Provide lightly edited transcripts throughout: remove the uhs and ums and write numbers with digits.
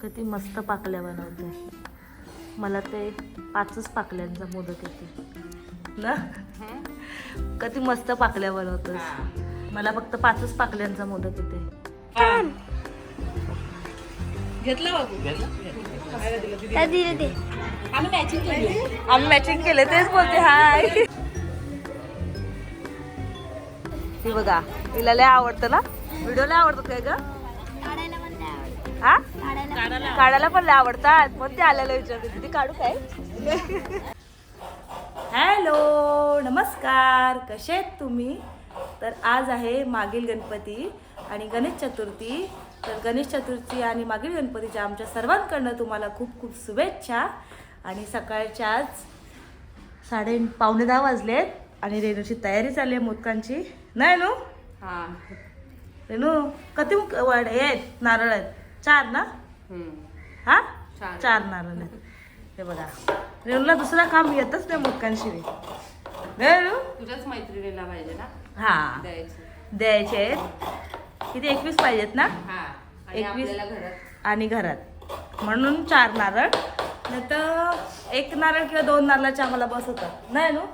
किती मस्त पाकल्या बनवते. मला ते 5च पाकल्यांचा मोदक येते ना. किती मस्त पाकल्या बनवतोस. मला फक्त 5च पाकल्यांचा मोदक येते. घेतलं बाबू. आम्ही मॅचिंग केले तेच बोलते. हाय ती बघा, तिला लय आवडतं ना. व्हिडिओ लय आवडतात काय ग? हा, काढायला पण लय आवडतात. पण ते आल्याला विचारते किती काढू काय. हॅलो नमस्कार, कसे आहेत तुम्ही? तर आज आहे मागील गणपती आणि गणेश चतुर्थी. तर गणेश चतुर्थी आणि मागील गणपतीच्या आमच्या सर्वांकडनं तुम्हाला खूप खूप शुभेच्छा. आणि सकाळच्याच 9:15 वाजलेत आणि रेणूची तयारी चालली आहे मोदकांची. नाही नो? हा रेणू किती आहेत नारळ आहेत? 4 ना? हा 4 नारळ आहेत. हे बघा, रेणूला दुसरा काम येतच नाही मोदकांशिवाय. रेणू तुझ्याच मैत्रिणीला पाहिजे ना. हा द्यायचे आहेत. किती 21 पाहिजेत ना? हा 21 घरात आणि घरात म्हणून 4 नारळ. नाही तर 1 नारळ किंवा 2 नारळाचे आम्हाला बस होतात. नाही नो?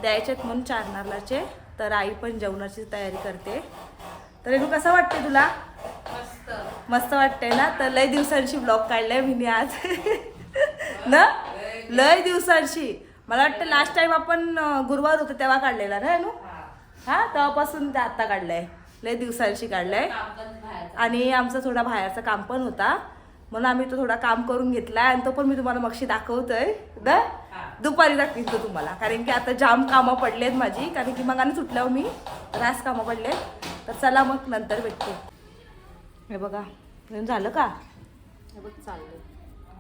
द्यायचेत म्हणून 4 नारळाचे. तर आई पण जेवणाची तयारी करते. तर रेणू कसं वाटते तुला? मस्त मस्त वाटतंय ना. तर लय दिवसांची ब्लॉग काढलाय मी आज ना. लय दिवसांची. मला वाटतं लास्ट टाइम आपण गुरुवार होतो तेव्हा काढलेला ना रेणू. हा तेव्हापासून ते आता काढलाय. लय दिवसांची काढलाय. आणि आमचा थोडा बाहेरचा काम पण होता म्हणून आम्ही तो थोडा काम करून घेतलाय. आणि तो पण मी तुम्हाला मगाशी दाखवतोय ना. दुपारी दाखवतो तुम्हाला, कारण की आता जाम कामं पडलेत माझी. कारण की मग आणि सुटल्यावर मी रास कामं पडलेत. तर चला मग नंतर भेटते. हे बघा झालं का? चाललंय.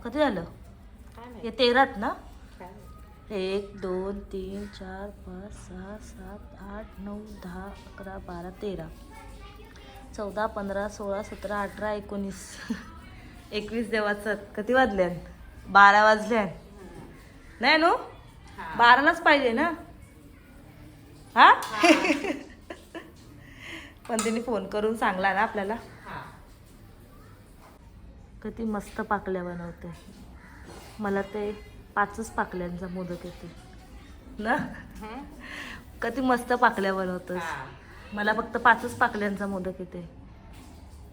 कधी झालं? हे 13 ना. 1 2 3 4 5 6 7 8 9 10 11 12 13 14 15 16 17 18 19 21 देवाचं. किती वाजले? 12 वाजले. नाही नो? 12लाच पाहिजे ना. हा पण तिने फोन करून सांगला ना आपल्याला. किती मस्त पाकल्या बनवते. मला ते 5च पाकल्यांचा मोदक येते ना. किती मस्त पाकल्या बनवतोस. मला फक्त 5च पाकल्यांचा मोदक येते.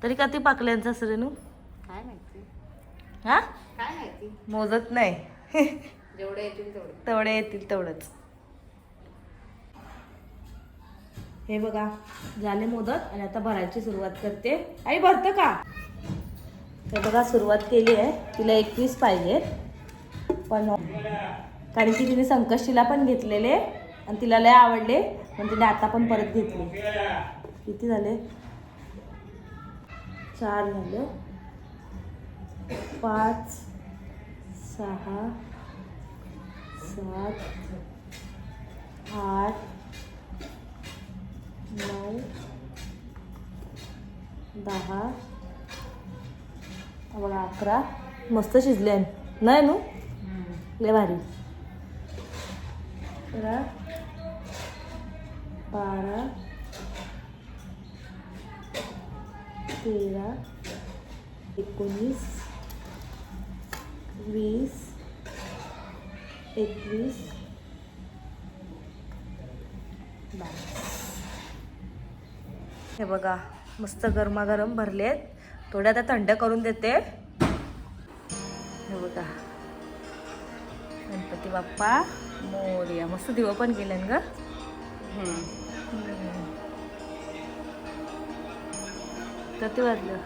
तरी किती पाकल्यांचा असेल रेणू? काय माहिती. हा काय माहिती. मोजत नाही. जेवढे येतील तेवढे येतील तेवढंच. हे बघा झाले मोदक आणि आता भरायची सुरुवात करते. आई भरतं का? हे बघा सुरुवात केली आहे. तिला 21 पाहिजेत. पण कारण की तिने संकष्टीला पण घेतलेले आणि तिला लय आवडले पण तिने आता पण परत घेतले. किती झाले? 4 झाले. 5 6 7 8 9 10 बघा 11. मस्त शिजले नाही नू. लय भारी. 11 12 13 19 20 21 22. हे बघा मस्त गरमागरम भरलेत. थोड्या आता थंड करून देते. हे बघा गणपती बाप्पा मोरया. मस्त दिवं पण गेले ग. किती वाजलं?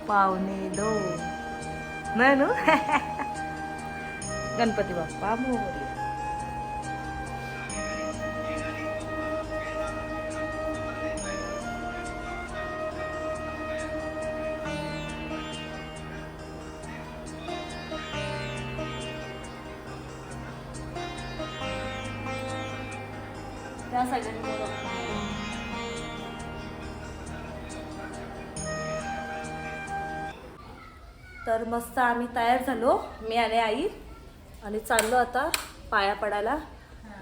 1:45 नाही ना. गणपती बाप्पा मोरया. त्या सगळ्यांनी तर मस्त आम्ही तयार झालो, मी आणि आई, आणि चाललो आता पाया पडायला.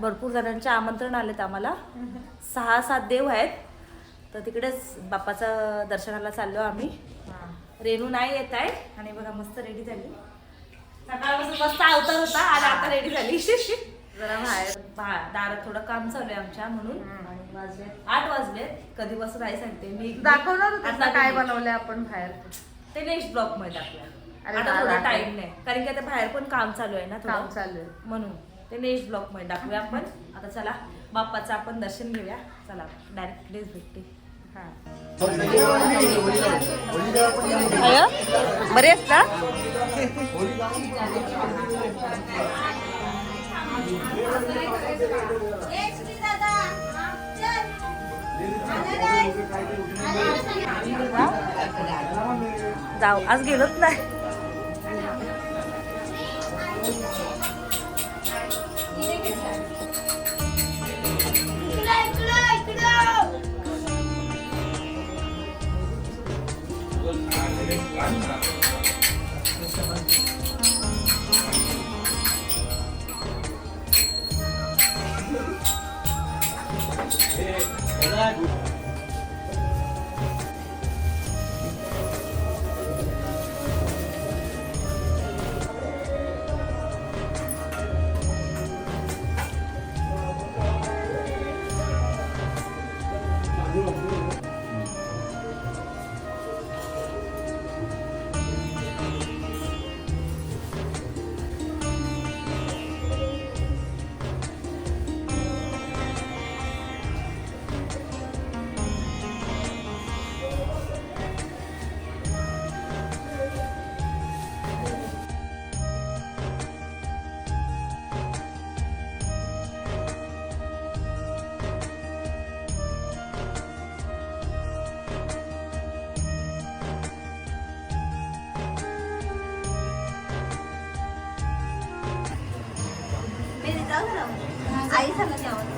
भरपूर जणांचे आमंत्रण आलेत आम्हाला. 6-7 देव आहेत तर तिकडेच बाप्पाच्या दर्शनाला चाललो आम्ही. रेणू नाही येत आहे आणि बघा मस्त रेडी झाली. सकाळपासून मस्त अवतार होता आणि आता रेडी झाली. जरा बाहेर दारात थोडं काम चालू आहे आमच्या म्हणून. आणि वाजले 8 वाजले. कधी बसून आहे सांगते मी. दाखवणार होतं आता काय बनवलंय आपण बाहेर. ते नेक्स्ट ब्लॉक मध्ये टाकूया. अरे आता वा, थोडा वा. टाइम नाही कारण की आता बाहेर पण काम चालू आहे ना थोडं. काम चालू आहे. म्हणून ते नेक्स्ट ब्लॉक मध्ये टाकूया आपण. आता चला बाप्पाचं आपण दर्शन घेऊया. चला डायरेक्ट प्लेस भेटते. बरे आहेत ना? जाऊ आज गेलोच नाही. आई सांगा जेवण.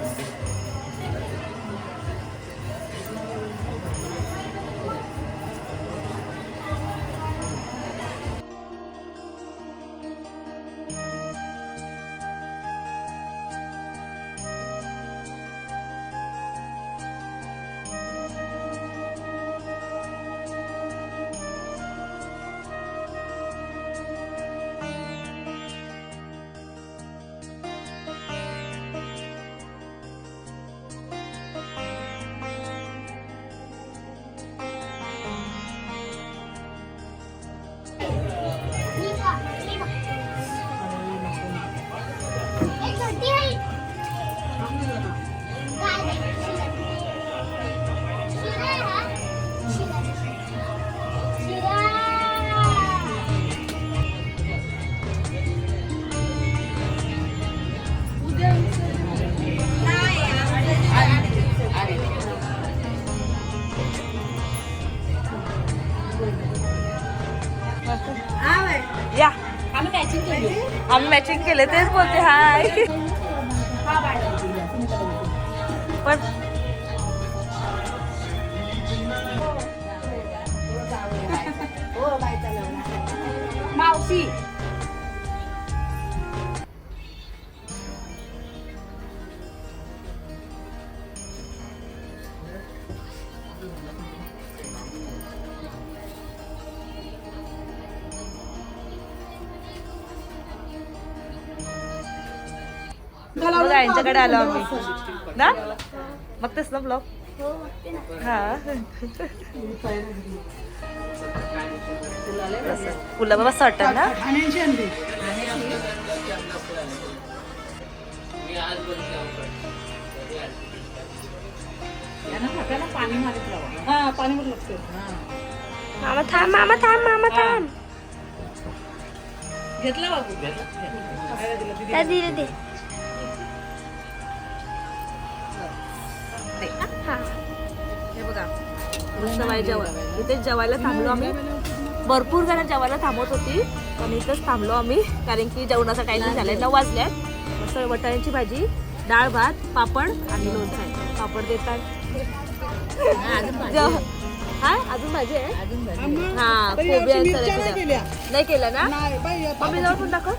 या आम्ही मॅचिंग केले तेच बोलते हाय. पण मावशी बघा यांच्याकडे आलो आम्ही ना. बघतेस ना ब्लॉग. हा फुलं बाबा वाटत ना. मामा थांब मामा थांब मामा थांब. घेतला बाबू. त्या दिले दे. हे बघा मस्त बाई जेवण. इथेच जेवायला थांबलो आम्ही. भरपूर जण जेवायला थांबत होती पण इथंच थांबलो आम्ही कारण की जेवणाचा टाइम झालाय. 9 वाजल्यात. मस्त वटाण्याची भाजी, डाळ भात, पापड आणि लोणचं आहे. पापड देतात. हा अजून भाजी आहे. हा कोबी नाही केलं ना. मम्मी जवळ पण दाखव.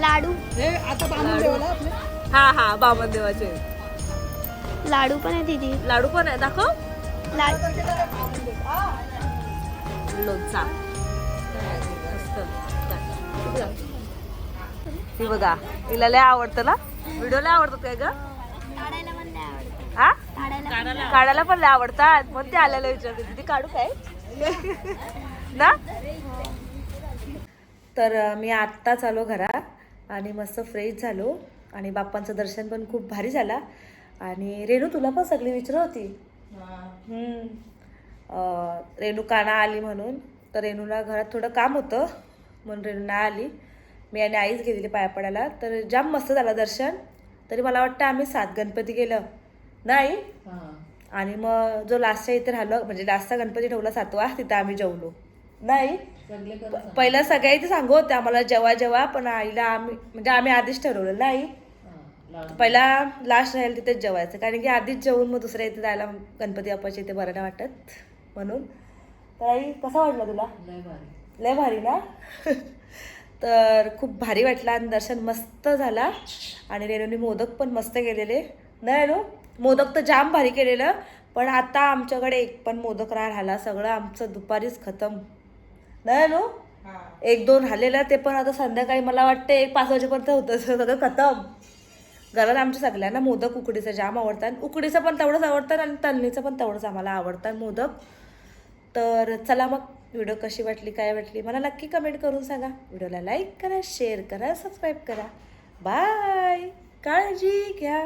लाडू हा हा बामन देवाचे लाडू पण आहे दीदी. लाडू पण आहे दाखव. लोणचा ती बघा तिला लय आवडतं ना व्हिडिओ लय आवडतो काय ग हा काढायला पण लय आवडतात मग ते आल्याला विचारते ती काढू काय ना. तर मी आत्ताच आलो घरात आणि मस्त फ्रेश झालो आणि बाप्पांचं दर्शन पण खूप भारी झाला. आणि रेणू तुला पण सगळी विचारत होती रेणू का ना आली म्हणून. तर रेणूला घरात थोडं काम होतं म्हणून रेणू ना आली. मी आणि आईच गेलेली पाया पडायला. तर जाम मस्त झालं दर्शन. तरी मला वाटतं आम्ही 7 गणपती गेलं नाही. आणि मग जो लास्टच्या इथे राहिलं म्हणजे लास्टचा गणपती ठेवला 7वा तिथं आम्ही जेवलो नाही. पहिला सगळ्या इथे सांगू होते आम्हाला जेव्हा पण आईला आम्ही आधीच ठरवलं नाही. पहिला लास्ट राहील तिथेच जेवायचं कारण की आधीच जेवून मग दुसऱ्या इथे जायला गणपती बाप्पाच्या इथे बरं नाही वाटत म्हणून. तर आई कसा वाटला तुला. लय भारी ना. तर खूप भारी वाटला आणि दर्शन मस्त झाला. आणि रेणूने मोदक पण मस्त केलेले नाही रेणू. मोदक तर जाम भारी केलेलं पण आता आमच्याकडे एक पण मोदक राहिला. सगळं आमचं दुपारीच खतम नाही रेणू. 1-2 राहिलेलं ते पण आता संध्याकाळी मला वाटतं 1-5 वाजेपर्यंत होतं सगळं खतम. घरात आमच्या सगळ्यांना मोदक उकडीचं जाम आवडतात. उकडीचं पण तेवढंच आवडतात आणि तळणीचं पण तेवढंच आम्हाला आवडतात मोदक. तर चला मग व्हिडिओ कशी वाटली काय वाटली मला नक्की कमेंट करून सांगा. व्हिडिओला लाईक करा शेअर करा सबस्क्राईब करा. बाय. काळजी घ्या.